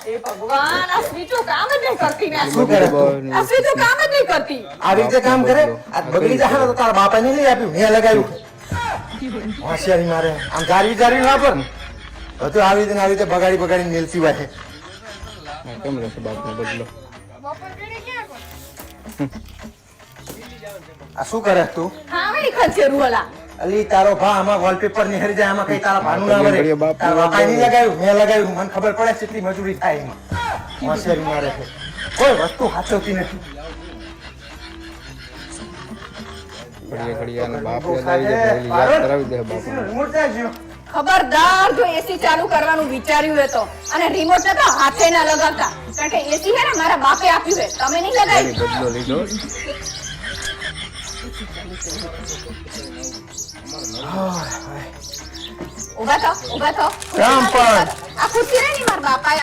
એ ભગવાન આ સ્વીચો કામ જ નહીં કરતી ને શું કરે આ સ્વીચો કામ જ નહીં કરતી આવી રીતે કામ કરે આ બગડી જાય ને તો તારા બાપાને લઈ આપ્યું મેં લગાવ્યું હોશિયારી મારે આમ જારવી વાપર ને બધું આવી રીતે બગાડી મેલતી હોય કેમ રહેશે બાપનો બદલો આ શું કરે તું હા વળી ખર્ચેરું ઓલા અલી તારો ભા આમાં વોલપેપર ની હરી જાય આમાં કઈ તારા ભાનું ના વરે તારા બાપાએ નહીં લગાવ્યું મેં લગાવ્યું મને ખબર પડે કેટલી મજૂરી થાય એમાં હોશિયારી મારે છે કોઈ વસ્તુ હાચવતી નથી ઘડિયા બાપ યાદ કરાવી દે બાપ રિમોટ ક્યાં ગયો? ખબરદાર જો એસી ચાલુ કરવાનું વિચાર્યું હોય તો અને રિમોટ ને તો હાથે ના લગાવતા કારણ કે એસી હે ને મારા બાપે આપ્યું છે તમે નહીં લગાવી બદલો લીધો ઉભા થો કામ પણ. આ ખુરશી રે ની મારા બાપાએ